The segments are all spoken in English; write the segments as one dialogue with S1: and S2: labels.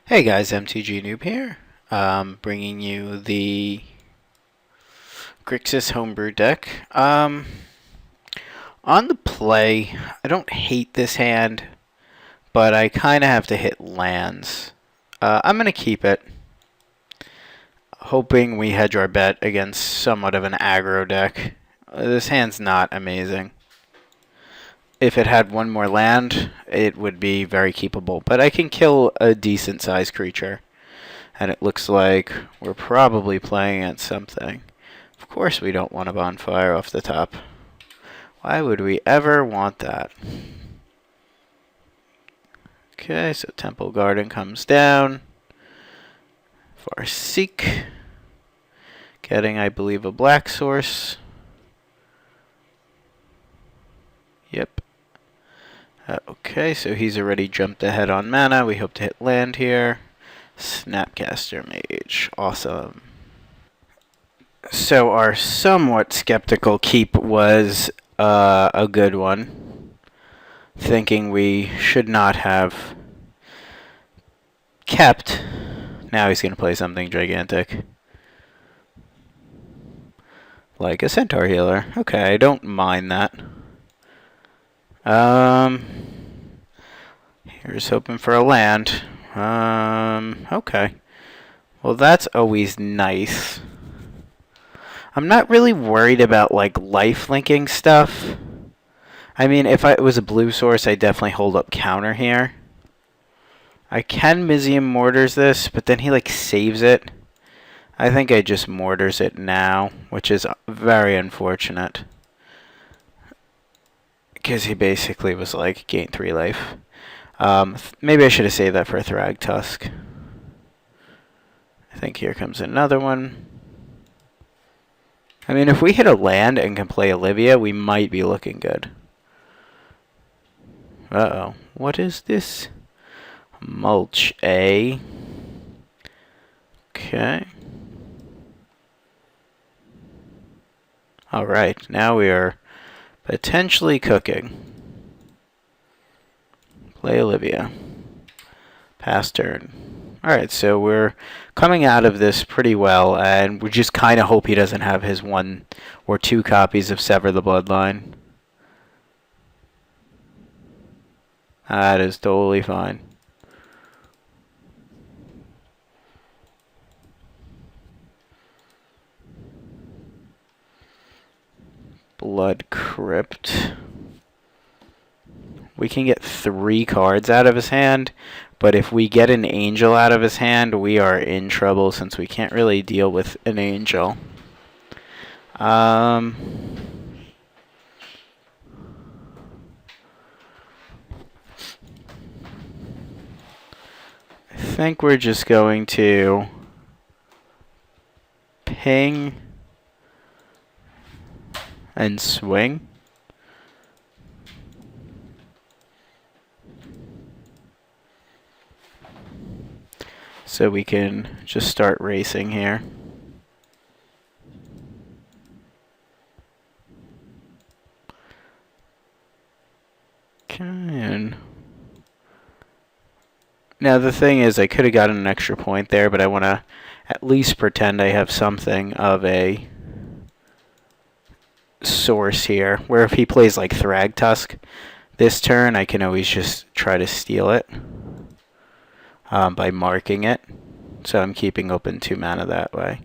S1: Hey guys, MTGnoob here, bringing you the Grixis Homebrew deck. On the play, I don't hate this hand, but I kind of have to hit lands. I'm going to keep it, hoping we hedge our bet against somewhat of an aggro deck. This hand's not amazing. If it had one more land, it would be very keepable, but I can kill a decent sized creature. And it looks like we're probably playing at something. Of course we don't want a bonfire off the top. Why would we ever want that? Okay, so Temple Garden comes down. Farseek. Getting, I believe, a black source. Yep. Okay, so he's already jumped ahead on mana. We hope to hit land here. Snapcaster Mage. Awesome. So our somewhat skeptical keep was a good one. Thinking we should not have kept. Now he's going to play something gigantic. Like a Centaur Healer. Okay, I don't mind that. Here's hoping for a land. Okay. Well, that's always nice. I'm not really worried about, like, life linking stuff. I mean, if it was a blue source, I'd definitely hold up counter here. I can Mizium Mortars this, but then he, like, saves it. I think I just Mortars it now, which is very unfortunate. Because he basically was like, gain 3 life. Maybe I should have saved that for a Thragtusk. I think here comes another one. I mean, if we hit a land and can play Olivia, we might be looking good. Uh-oh. What is this? Mulch A. Okay. Alright, now we are potentially cooking. Play Olivia. Pass turn. Alright, so we're coming out of this pretty well, and we just kind of hope he doesn't have his 1 or 2 copies of Sever the Bloodline. That is totally fine. Blood Crypt. We can get 3 cards out of his hand, but if we get an angel out of his hand, we are in trouble since we can't really deal with an angel. I think we're just going to ping and swing. So we can just start racing here. Okay, and now the thing is, I could have gotten an extra point there, but I want to at least pretend I have something of a source here, where if he plays like Thragtusk this turn, I can always just try to steal it by marking it. So I'm keeping open 2 mana that way.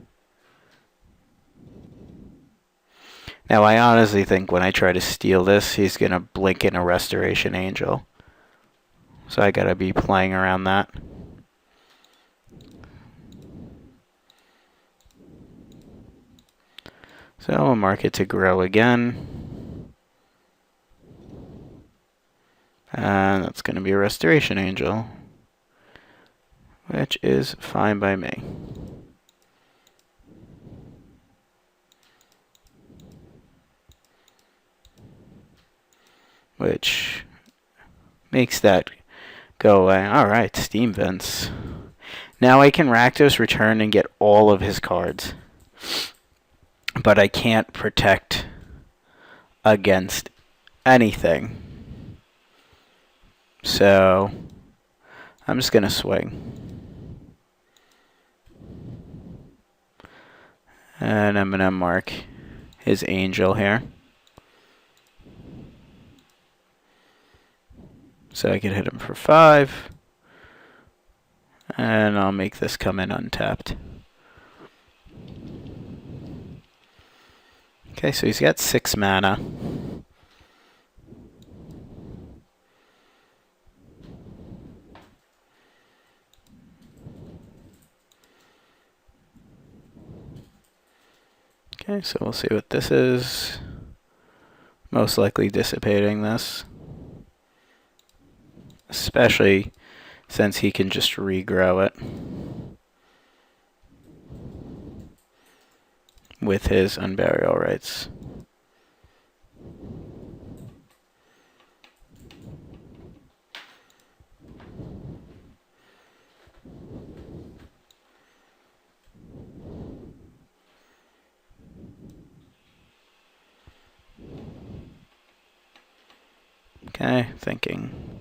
S1: Now I honestly think when I try to steal this, he's going to blink in a Restoration Angel. So I got to be playing around that. So I'll mark it to grow again. And that's going to be a Restoration Angel, which is fine by me. Which makes that go away. Alright, Steam Vents. Now I can Rakdos return and get all of his cards. But I can't protect against anything. So I'm just going to swing. And I'm going to mark his angel here. So I can hit him for 5. And I'll make this come in untapped. Okay, so he's got 6 mana. Okay, so we'll see what this is. Most likely dissipating this. Especially since he can just regrow it with his Unburial Rites. Okay, thinking.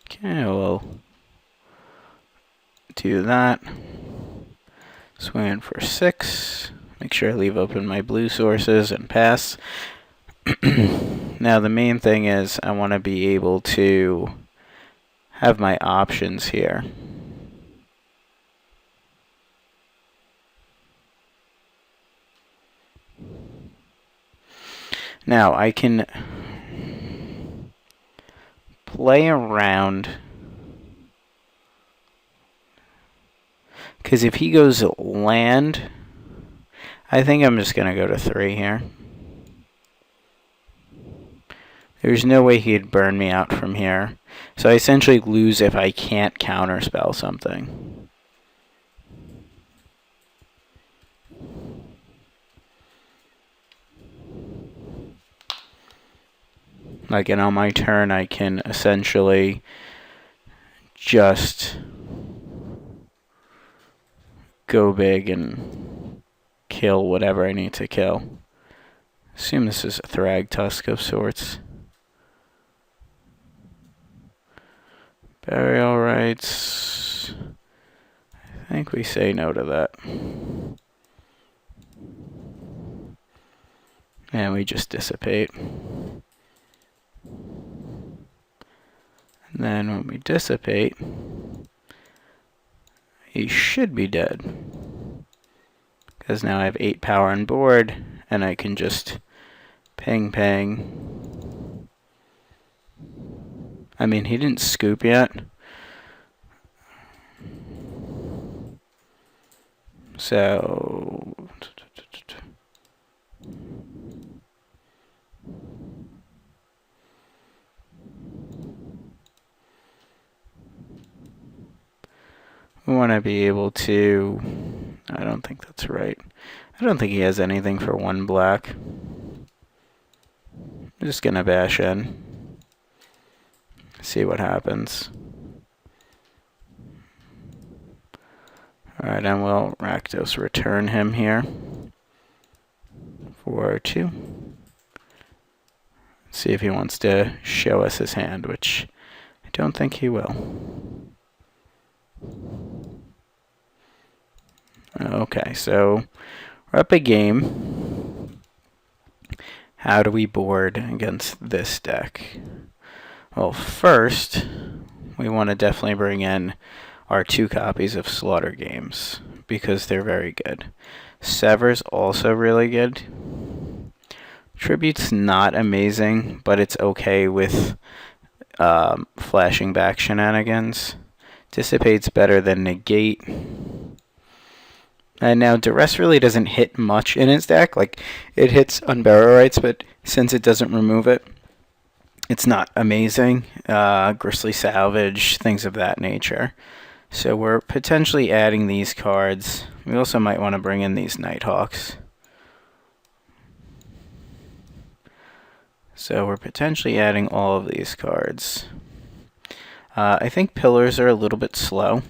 S1: Okay, we'll do that. Swing in for 6. Make sure I leave open my blue sources and pass. Now the main thing is I want to be able to have my options here. Now I can play around, because if he goes land, I think I'm just going to go to 3 here. There's no way he'd burn me out from here. So I essentially lose if I can't counterspell something. Like, and on my turn, I can essentially just go big and kill whatever I need to kill. Assume this is a Thragtusk of sorts. Burial Rites. I think we say no to that. And we just dissipate. And then when we dissipate, he should be dead. Because now I have 8 power on board, and I can just ping ping. I mean, he didn't scoop yet. So we want to be able to, I don't think that's right. I don't think he has anything for 1 black. I'm just going to bash in. See what happens. Alright, and we'll Rakdos return him here for 2. See if he wants to show us his hand, which I don't think he will. Okay, so we're up a game. How do we board against this deck? Well, first, we want to definitely bring in our 2 copies of Slaughter Games, because they're very good. Sever's also really good. Tribute's not amazing, but it's okay with flashing back shenanigans. Dissipate's better than Negate. And now Duress really doesn't hit much in his deck. Like, it hits Unburial Rites, but since it doesn't remove it, it's not amazing. Grisly Salvage, things of that nature. So we're potentially adding these cards. We also might want to bring in these Nighthawks. So we're potentially adding all of these cards. I think Pillars are a little bit slow.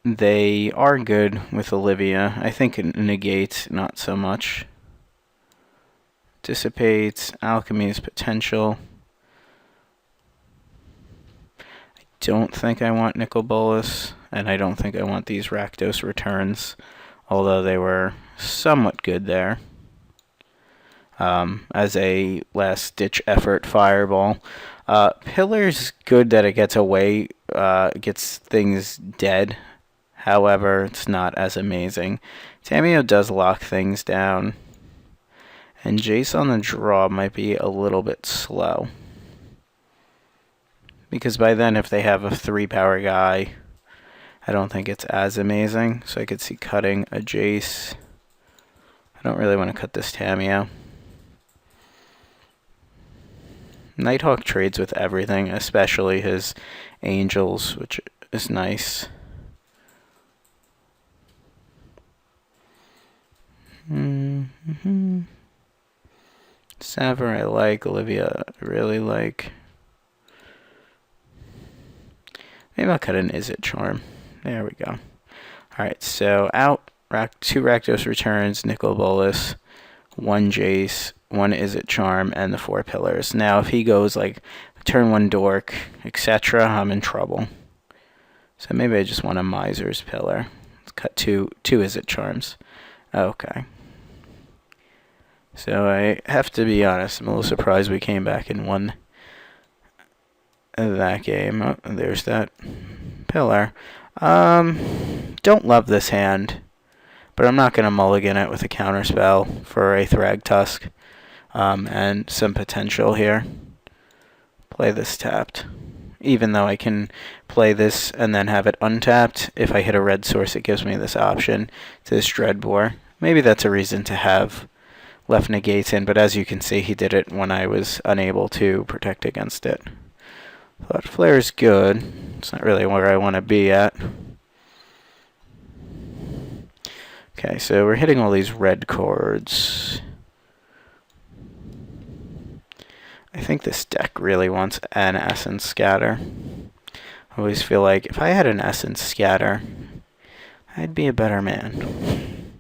S1: They are good with Olivia. I think Negate, not so much. dissipates alchemy's potential. I don't think I want Nicol Bolas, and I don't think I want these Rakdos returns, although they were somewhat good there. As a last-ditch effort fireball. Pillar's good that it gets away, gets things dead. However, it's not as amazing. Tamiyo does lock things down. And Jace on the draw might be a little bit slow. Because by then, if they have a 3-power guy, I don't think it's as amazing. So I could see cutting a Jace. I don't really want to cut this Tamiyo. Nighthawk trades with everything, especially his angels, which is nice. Saver I like, Olivia I really like. Maybe I'll cut an Izzet Charm. There we go. Alright, so out, 2 Rakdos returns, Nicol Bolas, 1 Jace, 1 Izzet Charm, and the 4 pillars. Now, if he goes like turn 1 Dork, etc., I'm in trouble. So maybe I just want a Miser's Pillar. Let's cut two Izzet Charms. Okay. So I have to be honest, I'm a little surprised we came back and won that game. Oh, there's that pillar. Don't love this hand, but I'm not going to mulligan it with a counterspell for a Thragtusk, and some potential here. Play this tapped. Even though I can play this and then have it untapped, if I hit a red source, it gives me this option to this Dreadbore. Maybe that's a reason to have left negates in, but as you can see, he did it when I was unable to protect against it. Thought Flare is good. It's not really where I want to be at. Okay, so we're hitting all these red cards. I think this deck really wants an Essence Scatter. I always feel like if I had an Essence Scatter, I'd be a better man.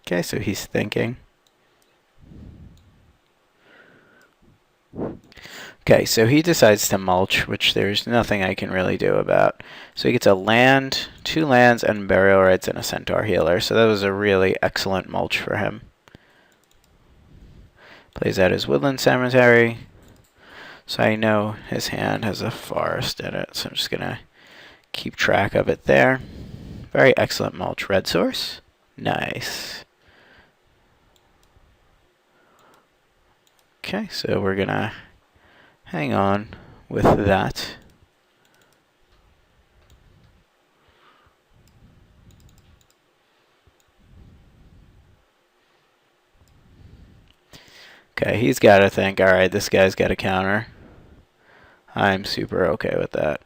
S1: Okay, so he's thinking. Okay, so he decides to mulch, which there's nothing I can really do about. So he gets a land, 2 lands, and burial rites, and a centaur healer. So that was a really excellent mulch for him. Plays out his woodland cemetery. So I know his hand has a forest in it, so I'm just going to keep track of it there. Very excellent mulch. Red source. Nice. Okay, so we're going to hang on with that. Okay, he's got to think, alright, this guy's got a counter. I'm super okay with that.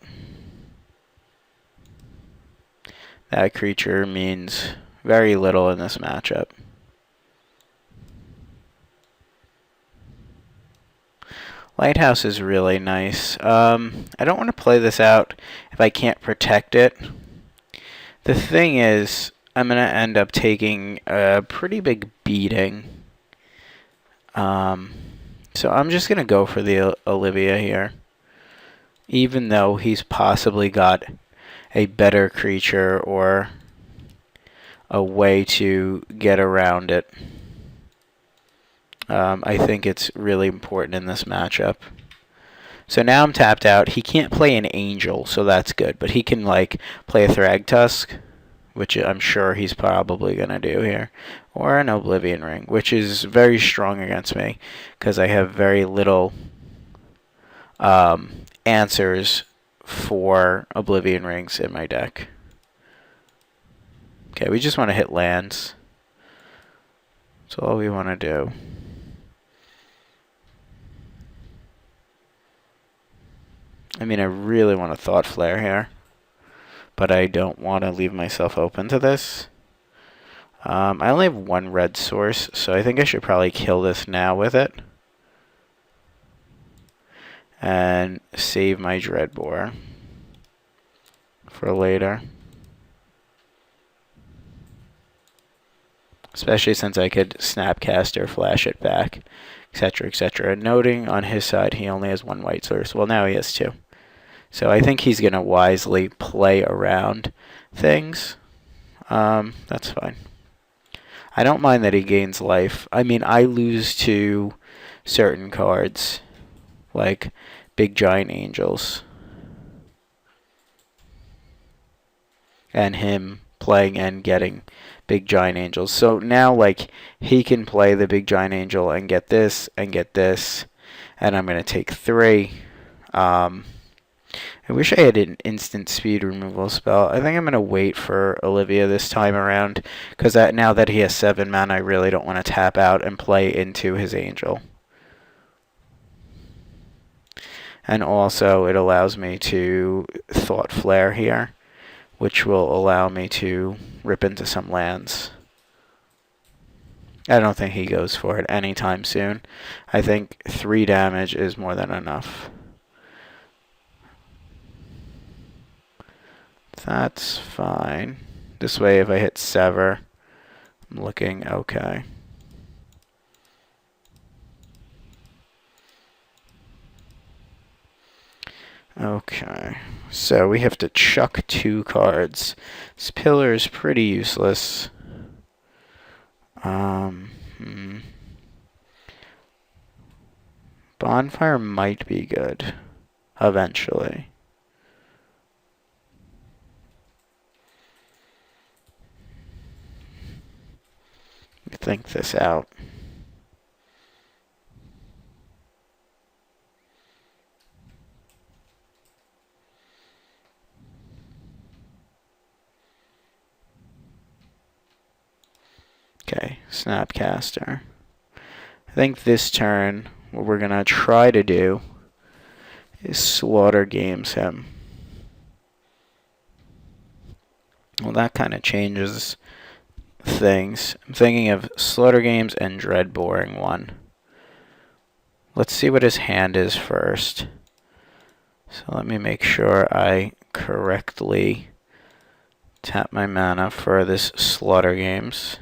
S1: That creature means very little in this matchup. Lighthouse is really nice. I don't want to play this out if I can't protect it. The thing is, I'm going to end up taking a pretty big beating. So I'm just going to go for the Olivia here. Even though he's possibly got a better creature or a way to get around it. I think it's really important in this matchup. So now I'm tapped out. He can't play an Angel, so that's good. But he can like play a Thragtusk, which I'm sure he's probably going to do here. Or an Oblivion Ring, which is very strong against me, because I have very little answers for Oblivion Rings in my deck. Okay, we just want to hit lands. That's all we want to do. I mean, I really want to Thought Flare here, but I don't want to leave myself open to this. I only have 1 red source, so I think I should probably kill this now with it. And save my Dreadbore for later. especially since I could snapcast or flash it back, etc., etc. Noting on his side he only has one white source. Well, now he has two. So I think he's going to wisely play around things. That's fine. I don't mind that he gains life. I mean, I lose to certain cards, like big giant angels. And him playing and getting big giant angels. So now, like, he can play the big giant angel and get this, and I'm going to take 3. I wish I had an instant speed removal spell. I think I'm going to wait for Olivia this time around, because now that he has 7 mana, I really don't want to tap out and play into his angel. And also, it allows me to Thought Flare here, which will allow me to rip into some lands. I don't think he goes for it anytime soon. I think 3 damage is more than enough. That's fine. This way, if I hit Sever, I'm looking okay. Okay, so we have to chuck 2 cards. This pillar is pretty useless. Bonfire might be good eventually. Think this out. Okay, Snapcaster. I think this turn, what we're going to try to do is Slaughter Games him. Well, that kind of changes things. I'm thinking of Slaughter Games and Dread Boring 1. Let's see what his hand is first. So let me make sure I correctly tap my mana for this Slaughter Games.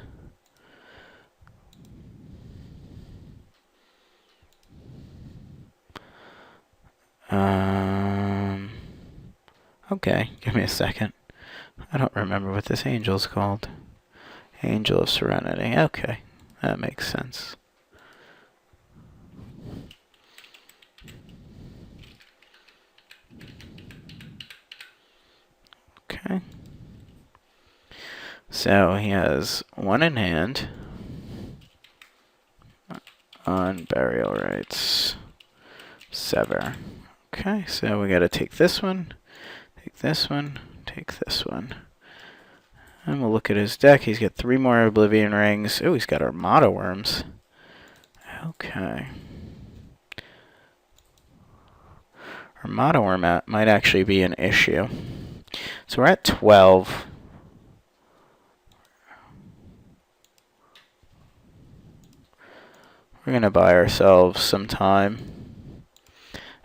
S1: Okay, give me a second. I don't remember what this angel's called. Angel of Serenity. Okay, that makes sense. Okay. So he has 1 in hand on Burial Rites. Sever. Okay, so we gotta take this one, take this one, take this one. And we'll look at his deck. He's got 3 more Oblivion Rings. Oh, he's got Armada Worms. Okay. Armada Worm might actually be an issue. So we're at 12. We're going to buy ourselves some time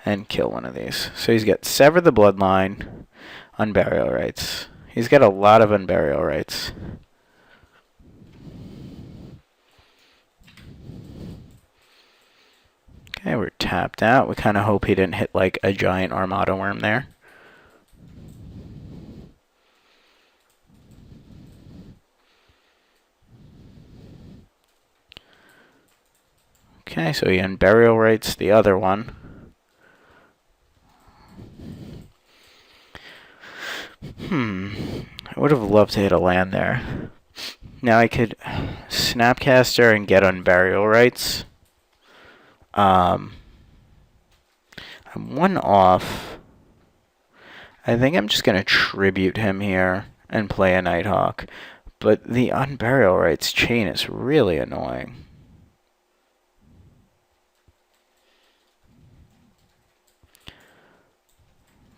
S1: and kill one of these. So he's got Sever the Bloodline, Unburial Rites. He's got a lot of Unburial Rites. Okay, we're tapped out. We kind of hope he didn't hit like a giant Armada Worm there. Okay, so he Unburial Rites the other one. I would have loved to hit a land there. Now I could Snapcaster and get Unburial Rites. I'm 1 off. I think I'm just going to tribute him here and play a Nighthawk. But the Unburial Rites chain is really annoying.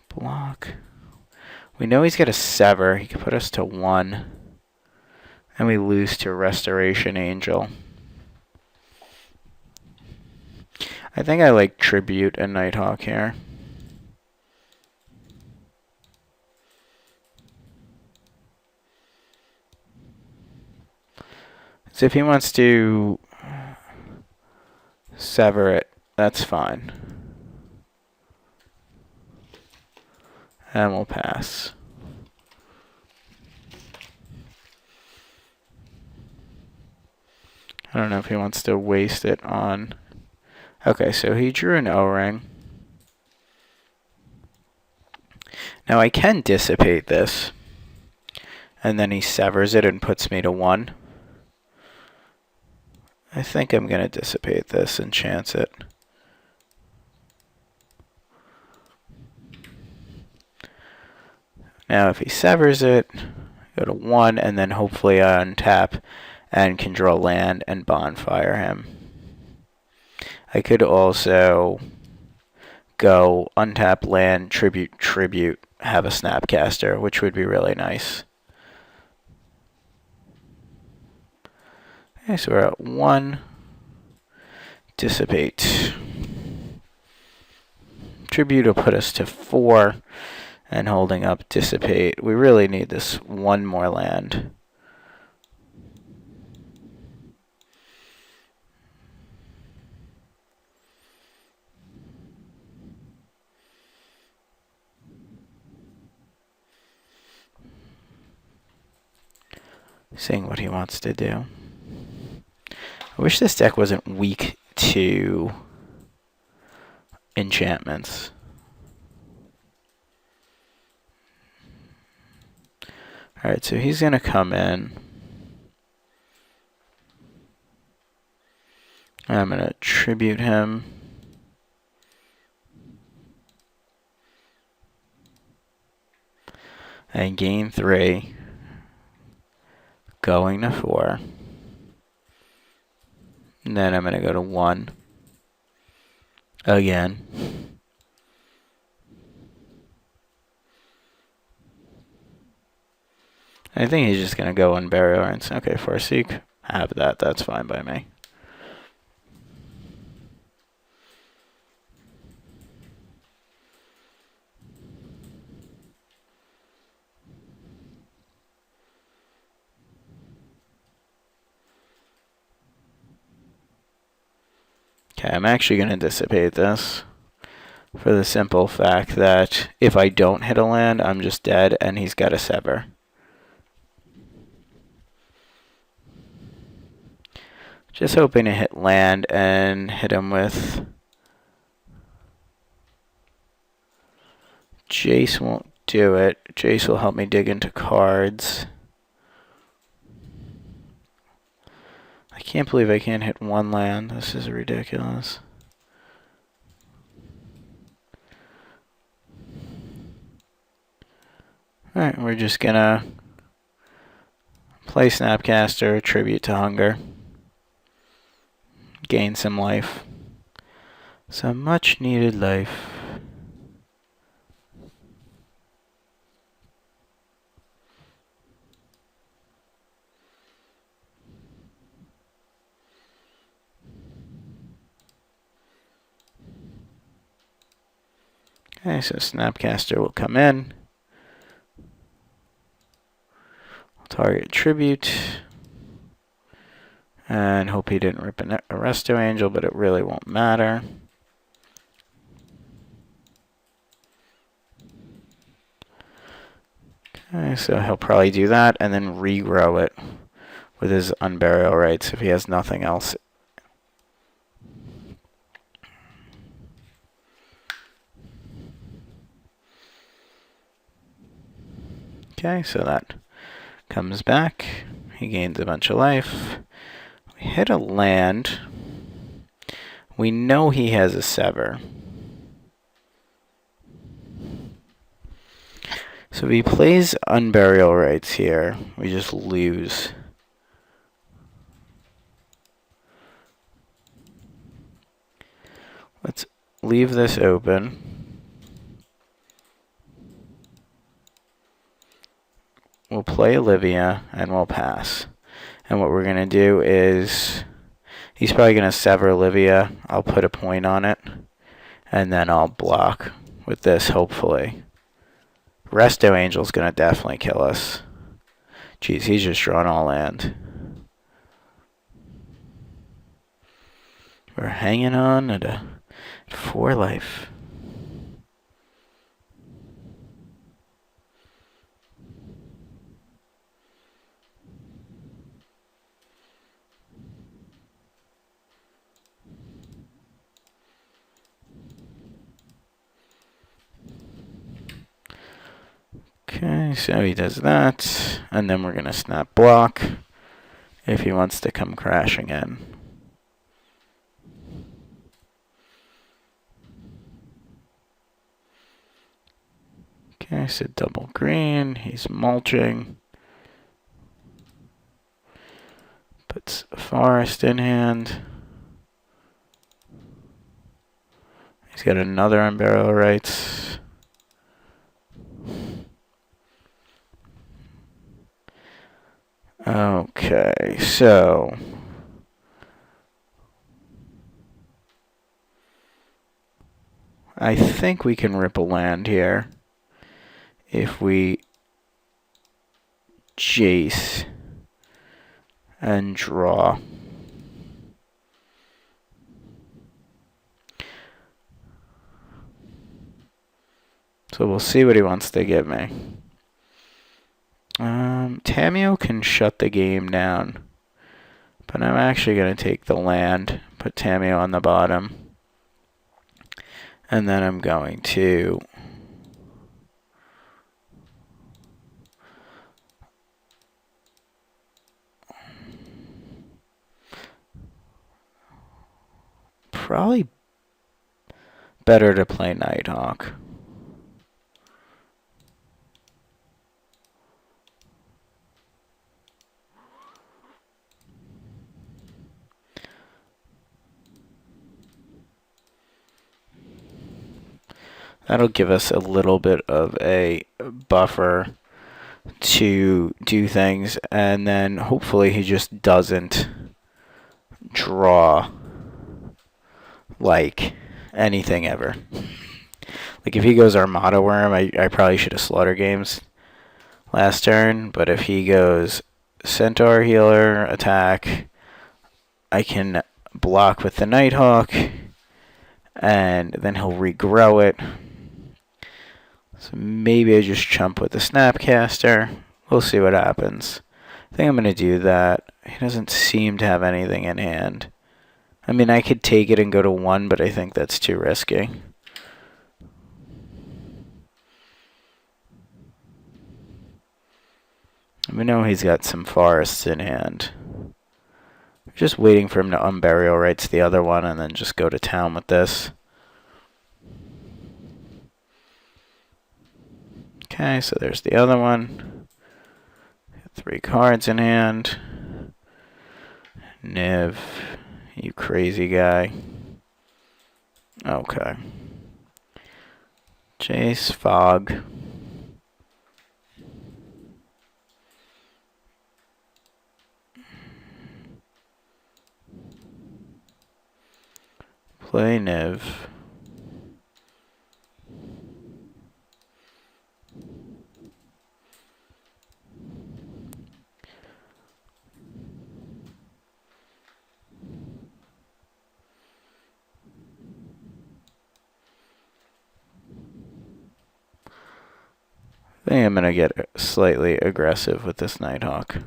S1: Block. We know he's got a Sever. He could put us to 1. And we lose to Restoration Angel. I think I like Tribute and Nighthawk here. Is So if he wants to sever it, that's fine. And we'll pass. I don't know if he wants to waste it on... Okay, so he drew an O-ring. Now I can dissipate this. And then he severs it and puts me to 1. I think I'm going to dissipate this and chance it. Now if he severs it, go to 1, and then hopefully I untap and can draw land and bonfire him. I could also go untap land, tribute, have a snapcaster, which would be really nice. Okay, so we're at 1. Dissipate. Tribute will put us to 4. And holding up dissipate. We really need this 1 more land. Seeing what he wants to do. I wish this deck wasn't weak to enchantments. Alright, so he's going to come in. I'm going to tribute him. And gain 3. Going to 4. And then I'm going to go to 1. Again. I think he's just going to go unbury Arns. Okay, Farseek. Have that. That's fine by me. Okay, I'm actually going to dissipate this for the simple fact that if I don't hit a land, I'm just dead and he's got a sever. Just hoping to hit land and hit him with... Jace won't do it. Jace will help me dig into cards. I can't believe I can't hit 1 land. This is ridiculous. Alright, we're just gonna play Snapcaster, tribute to hunger. Gain some life. Some much needed life. Okay, so Snapcaster will come in. Target tribute. And hope he didn't rip a Resto Angel, but it really won't matter. Okay, so he'll probably do that and then regrow it with his Unburial Rites if he has nothing else. Okay, so that comes back. He gains a bunch of life. We hit a land. We know he has a sever. So if he plays Unburial Rites here, we just lose. Let's leave this open. We'll play Olivia, and we'll pass. And what we're going to do is, he's probably going to sever Olivia. I'll put a point on it, and then I'll block with this, hopefully. Resto Angel's going to definitely kill us. Jeez, he's just drawn all land. We're hanging on at a 4 life. Okay, so he does that, and then we're going to snap block if he wants to come crashing in. Okay, so double green, he's mulching. Puts a forest in hand. He's got another unburial rights. Okay, so I think we can rip a land here if we Jace and draw. So we'll see what he wants to give me. Tamiyo can shut the game down, but I'm actually going to take the land, put Tamiyo on the bottom, and then I'm going to probably better to play Nighthawk. That'll give us a little bit of a buffer to do things, and then hopefully he just doesn't draw like anything ever. Like if he goes Armada Worm, I probably should have Slaughter Games last turn, but if he goes Centaur Healer attack, I can block with the Nighthawk, and then he'll regrow it. So maybe I just chump with the Snapcaster. We'll see what happens. I think I'm going to do that. He doesn't seem to have anything in hand. I mean, I could take it and go to 1, but I think that's too risky. We know he's got some forests in hand. Just waiting for him to unburial rights the other one and then just go to town with this. Okay, so there's the other one. 3 cards in hand. Niv, you crazy guy. Okay. Jace, Fog. Play Niv. I think I'm going to get slightly aggressive with this Nighthawk.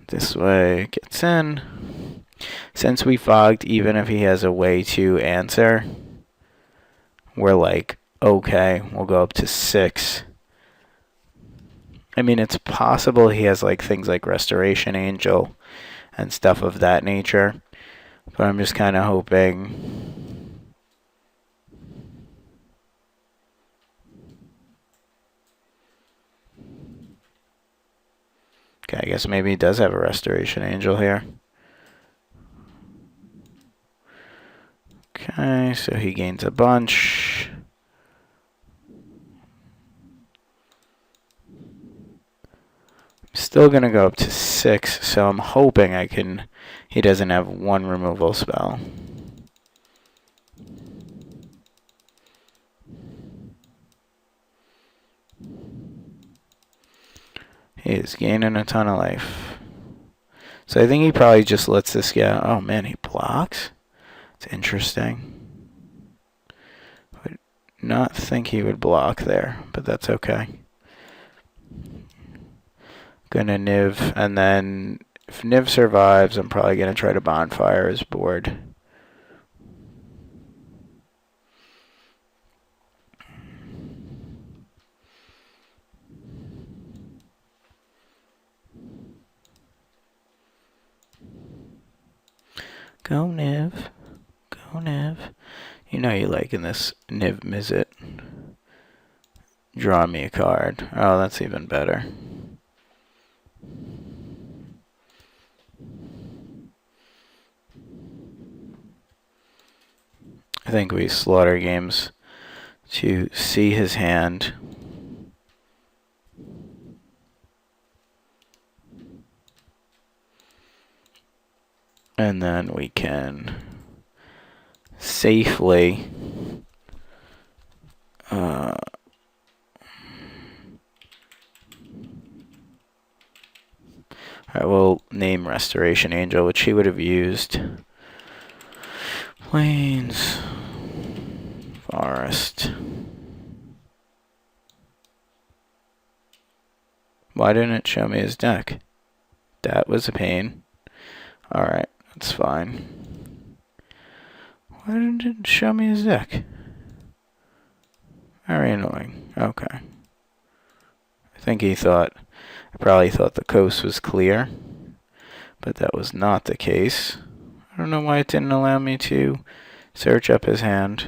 S1: This way it gets in. Since we fogged, even if he has a way to answer, we're like, okay, we'll go up to 6. I mean, it's possible he has like things like Restoration Angel and stuff of that nature, but I'm just kind of hoping. Okay, I guess maybe he does have a Restoration Angel here. Okay, so he gains a bunch. Still going to go up to 6, so I'm hoping he doesn't have 1 removal spell. He is gaining a ton of life. So I think he probably just lets this go. Oh man, he blocks? It's interesting. Would not think he would block there, but that's okay. Gonna Niv, and then if Niv survives, I'm probably gonna try to bonfire his board. Go Niv. Go Niv. You know you liking this Niv Mizzet. Draw me a card. Oh, that's even better. I think we slaughter games to see his hand. And then we can safely I will name Restoration Angel, which he would have used. Plains, Forest. Why didn't it show me his deck? That was a pain. Alright, that's fine. Why didn't it show me his deck? Very annoying. Okay. I think he thought, I probably thought the coast was clear, but that was not the case. I don't know why it didn't allow me to search up his hand.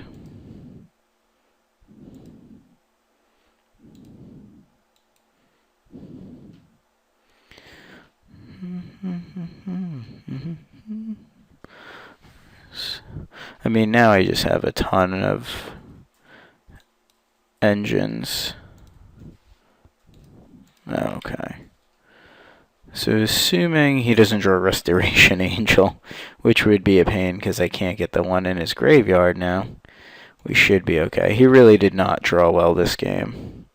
S1: I mean, now I just have a ton of engines. Okay. So assuming he doesn't draw Restoration Angel, which would be a pain because I can't get the one in his graveyard now, we should be okay. He really did not draw well this game.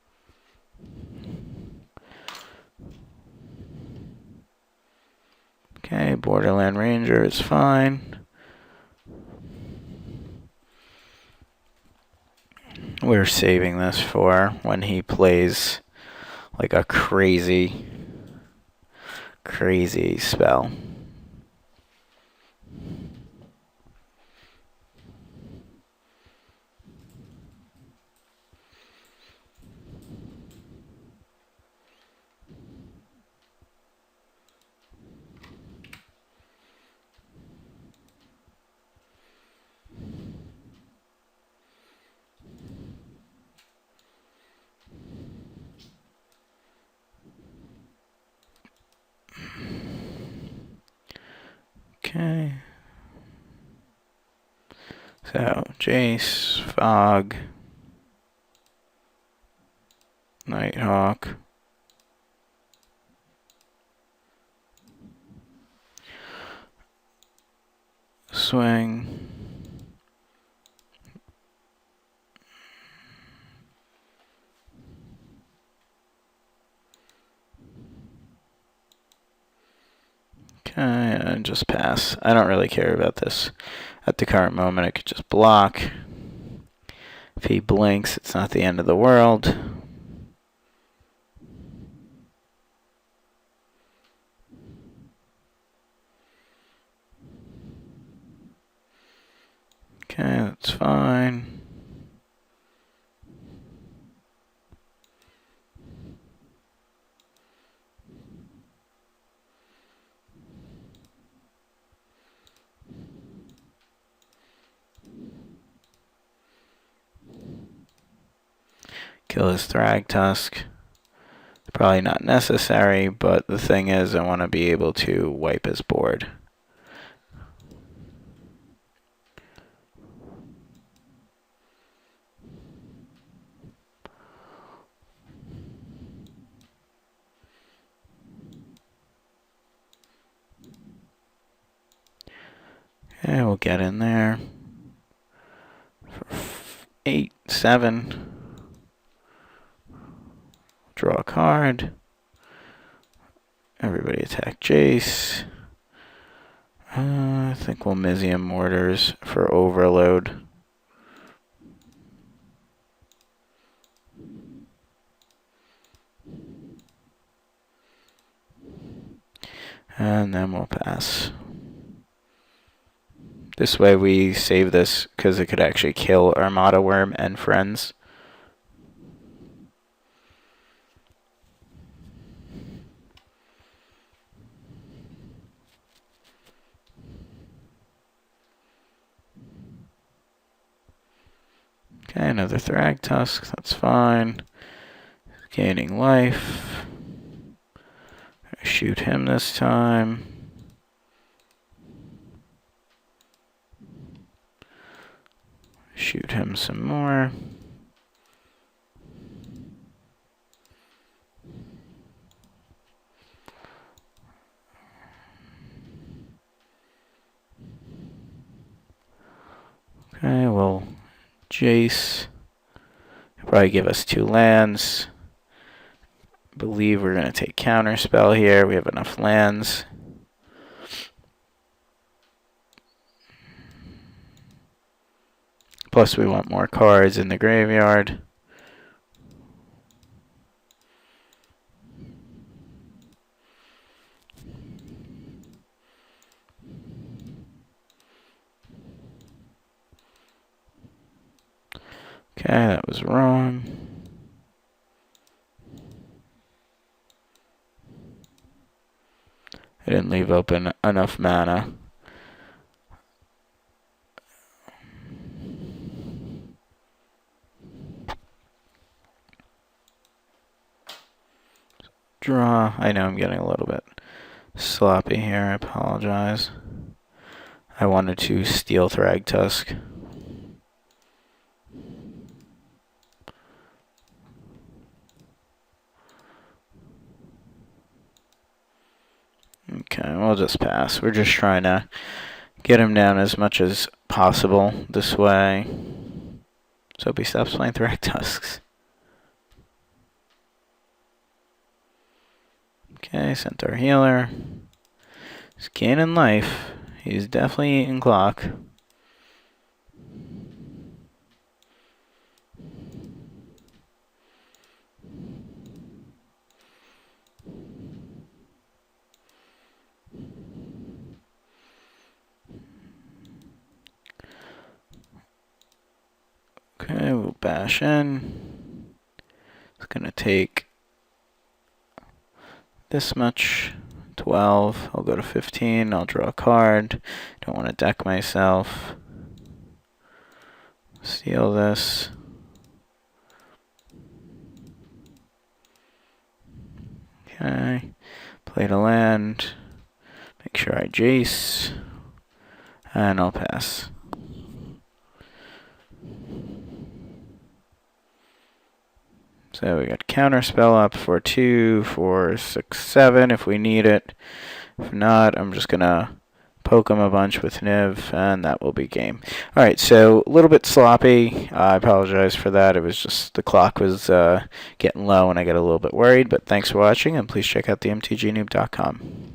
S1: Okay, Borderland Ranger is fine. We're saving this for when he plays like a crazy spell. Okay. So, Jace, Fog, Nighthawk. Swing. Okay, and just pass. I don't really care about this. At the current moment, I could just block. If he blinks, it's not the end of the world. Okay, that's fine. Kill his Thragtusk. Probably not necessary, but the thing is, I want to be able to wipe his board. Okay, we'll get in there. For 8, 7. Draw a card. Everybody attack Jace. I think we'll Mizium Mortars for overload. And then we'll pass. This way we save this because it could actually kill Armada Worm and friends. Okay, another Thragtusk, that's fine. Gaining life. Shoot him this time. Shoot him some more. Okay, well, Jace. He'll probably give us 2 lands. I believe we're going to take Counterspell here. We have enough lands. Plus we want more cards in the graveyard. Okay, that was wrong. I didn't leave open enough mana. Draw. I know I'm getting a little bit sloppy here. I apologize. I wanted to steal Thragtusk. Okay, we'll just pass. We're just trying to get him down as much as possible this way. So hope he stops playing Thragtusks. Okay, Centaur Healer. He's gaining life. He's definitely eating clock. Okay, we'll bash in. It's gonna take this much. 12. I'll go to 15. I'll draw a card. Don't want to deck myself. Steal this. Okay. Play to land. Make sure I Jace. And I'll pass. So we got Counterspell up for 2, 4, 6, 7 if we need it. If not, I'm just going to poke him a bunch with Niv, and that will be game. Alright, so a little bit sloppy. I apologize for that. It was just the clock was getting low and I got a little bit worried. But thanks for watching, and please check out theMTGnoob.com.